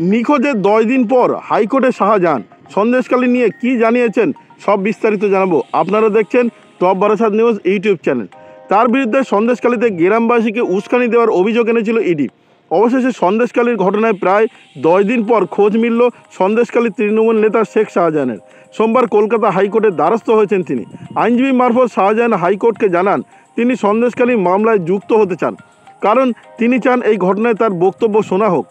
নিখোঁজের 10 দিন পর হাইকোর্টে শাহজাহান সন্দেশখালী নিয়ে কি জানিয়েছেন সব বিস্তারিত জানাবো। আপনারা দেখছেন top Barasat news YouTube channel. তার বিরুদ্ধে সন্দেশখালীতে গ্রামবাসীকে উস্কানি দেওয়ার অভিযোগ এনেছিল ইডি। অবশেষে সন্দেশখালীর ঘটনায় প্রায় 10 দিন পর খোঁজ মিলল সন্দেশখালী তৃণমূল নেতা শেখ শাহজাহানের। সোমবার কলকাতা হাইকোর্টের দ্বারস্থ হয়েছেন তিনি। আইনজীবী মারফত শাহজাহান হাইকোর্টকে জানান তিনি সন্দেশখালী মামলায় যুক্ত হতে চান, কারণ তিনি চান এই ঘটনায় তার বক্তব্য শোনা হোক।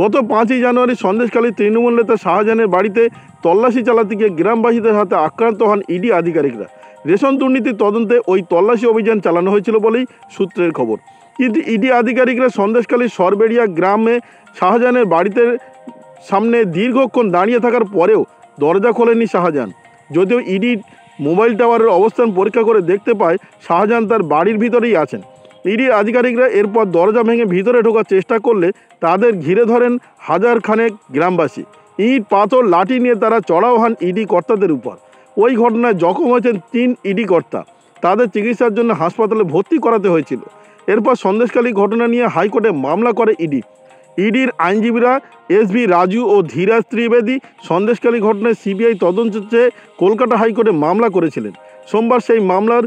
গত 5ই জানুয়ারি সন্দেশখালী তৃণমূল নেতা শাহজাহানের বাড়িতে তল্লাশি চালাতে গিয়ে গ্রামবাসীদের হাতে আক্রান্ত হন ইডি আধিকারিকরা। রেশন দুর্নীতির তদন্তে ওই তল্লাশি অভিযান চালানো হয়েছিল বলেই সূত্রের খবর। কিন্তু ইডি আধিকারিকরা সন্দেশখালীর সরবেড়িয়া গ্রামে শাহজাহানের বাড়িতে সামনে দীর্ঘক্ষণ দাঁড়িয়ে থাকার পরেও দরজা খোলেনি শাহজাহান। যদিও ইডি মোবাইল টাওয়ারের অবস্থান পরীক্ষা করে দেখতে পায় শাহজাহান তার বাড়ির ভিতরেই আছেন। ইডি আধিকারিকরা এরপর দরজা ভেঙে ভিতরে ঢোকার চেষ্টা করলে তাদের ঘিরে ধরেন হাজার খানেক গ্রামবাসী। ইট পাথর লাঠি নিয়ে তারা চড়াও হন ইডি কর্তাদের উপর। ওই ঘটনায় জখম হয়েছেন 3 ইডি কর্তা। তাদের চিকিৎসার জন্য হাসপাতালে ভর্তি করাতে হয়েছিল। এরপর সন্দেশখালী ঘটনা নিয়ে হাইকোর্টে মামলা করে ইডি। ইডির আইনজীবীরা এসবি রাজু ও ধীরাজ ত্রিবেদী সন্দেশখালী ঘটনায় সিবিআই তদন্ত চেয়ে কলকাতা হাইকোর্টে মামলা করেছিলেন। সোমবার সেই মামলার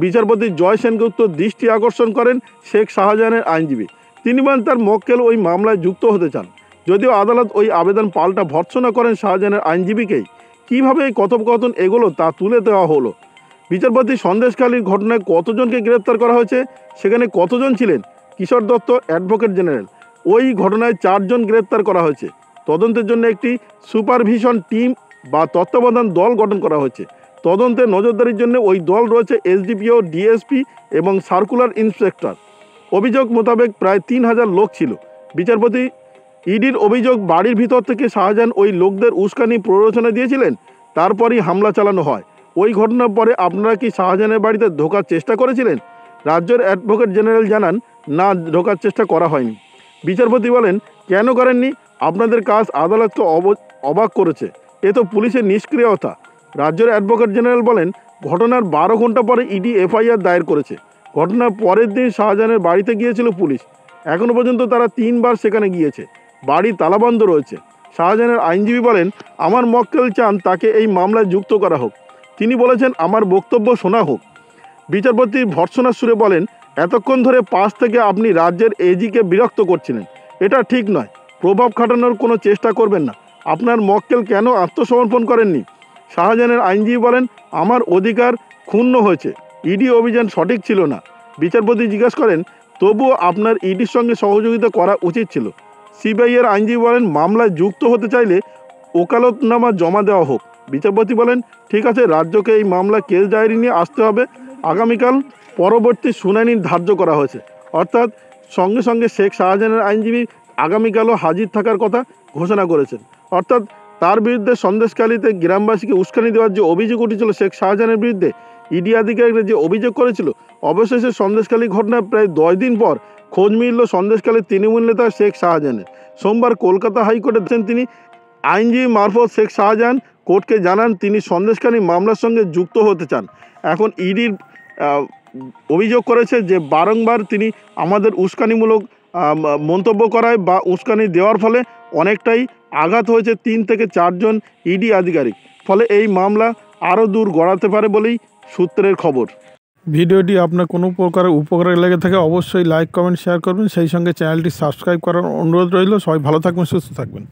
বিচারপতি জয় সেনগুপ্ত দৃষ্টি আকর্ষণ করেন শেখ শাহজাহানের আইনজীবী। তিনি বলেন তার মক্কেল ওই মামলায় যুক্ত হতে চান। যদিও আদালত ওই আবেদন পাল্টা ভর্ৎসনা করেন শাহজাহানের আইনজীবীকেই। কীভাবে এই কথোপকথন এগোলো তা তুলে দেওয়া হলো। বিচারপতি সন্দেশখালীর ঘটনায় কতজনকে গ্রেপ্তার করা হয়েছে, সেখানে কতজন ছিলেন। কিশোর দত্ত অ্যাডভোকেট জেনারেল। ওই ঘটনায় 4 জন গ্রেপ্তার করা হয়েছে। তদন্তের জন্য একটি সুপারভিশন টিম বা তত্ত্বাবধান দল গঠন করা হয়েছে। তদন্তে নজরদারির জন্য ওই দল রয়েছে এসডিপিও, ডিএসপি এবং সার্কুলার ইন্সপেক্টর। অভিযোগ মোতাবেক প্রায় 3000 লোক ছিল। বিচারপতি ইডির অভিযোগ বাড়ির ভিতর থেকে শাহজাহান ওই লোকদের উস্কানি প্ররোচনা দিয়েছিলেন, তারপরই হামলা চালানো হয়। ওই ঘটনার পরে আপনারা কি শাহজাহানের বাড়িতে ঢোকার চেষ্টা করেছিলেন? রাজ্যের অ্যাডভোকেট জেনারেল জানান না, ঢোকার চেষ্টা করা হয়নি। বিচারপতি বলেন কেন করেননি? আপনাদের কাজ আদালতকে অবাক করেছে। এ তো পুলিশের নিষ্ক্রিয়তা। রাজ্যের অ্যাডভোকেট জেনারেল বলেন ঘটনার 12 ঘন্টা পরে ইডি এফআইআর দায়ের করেছে। ঘটনার পরের দিন শাহজাহানের বাড়িতে গিয়েছিল পুলিশ। এখনও পর্যন্ত তারা 3 বার সেখানে গিয়েছে। বাড়ি তালাবন্ধ রয়েছে। শাহজাহানের আইনজীবী বলেন আমার মক্কেল চান তাকে এই মামলায় যুক্ত করা হোক। তিনি বলেছেন আমার বক্তব্য শোনা হোক। বিচারপতি ভর্ৎসনার সুরে বলেন এতক্ষণ ধরে পাশ থেকে আপনি রাজ্যের এজিকে বিরক্ত করছিলেন। এটা ঠিক নয়। প্রভাব খাটানোর কোনো চেষ্টা করবেন না। আপনার মক্কেল কেন আত্মসমর্পণ করেননি? শাহজাহানের আইনজীবী বলেন আমার অধিকার ক্ষুণ্ণ হয়েছে। ইডি অভিযান সঠিক ছিল না। বিচারপতি জিজ্ঞাসা করেন তবুও আপনার ইডির সঙ্গে সহযোগিতা করা উচিত ছিল। সিবিআইয়ের আইনজীবী বলেন মামলায় যুক্ত হতে চাইলে ওকালতনামা জমা দেওয়া হোক। বিচারপতি বলেন ঠিক আছে, রাজ্যকে এই মামলা কেস ডায়েরি নিয়ে আসতে হবে। আগামীকাল পরবর্তী শুনানি ধার্য করা হয়েছে। অর্থাৎ সঙ্গে সঙ্গে শেখ শাহজাহানের আইনজীবী আগামীকালও হাজির থাকার কথা ঘোষণা করেছেন। অর্থাৎ তার বিরুদ্ধে সন্দেশখালীতে গ্রামবাসীকে উস্কানি দেওয়ার যে অভিযোগ উঠেছিল শেখ শাহজাহানের বিরুদ্ধে, ইডি আধিকারিকরা যে অভিযোগ করেছিল, অবশেষে সন্দেশখালী ঘটনায় প্রায় 10 দিন পর খোঁজ মিলল সন্দেশখালীর তৃণমূল নেতা শেখ শাহজাহানের। সোমবার কলকাতা হাইকোর্টে তিনি আইনজীবী মারফত শেখ শাহজাহান কোর্টকে জানান তিনি সন্দেশখালী মামলার সঙ্গে যুক্ত হতে চান। এখন ইডির অভিযোগ করেছে যে বারংবার তিনি আমাদের উস্কানিমূলক মন্তব্য করায় বা উস্কানি দেওয়ার ফলে অনেকটাই আঘাত হয়েছে 3 থেকে 4 জন ইডি আধিকারিক। ফলে এই মামলা আরও দূর গড়াতে পারে বলেই সূত্রের খবর। ভিডিওটি আপনার কোনো প্রকার উপকারে লেগে থাকে অবশ্যই লাইক, কমেন্ট, শেয়ার করবেন। সেই সঙ্গে চ্যানেলটি সাবস্ক্রাইব করার অনুরোধ রইল। সবাই ভালো থাকবেন, সুস্থ থাকবেন।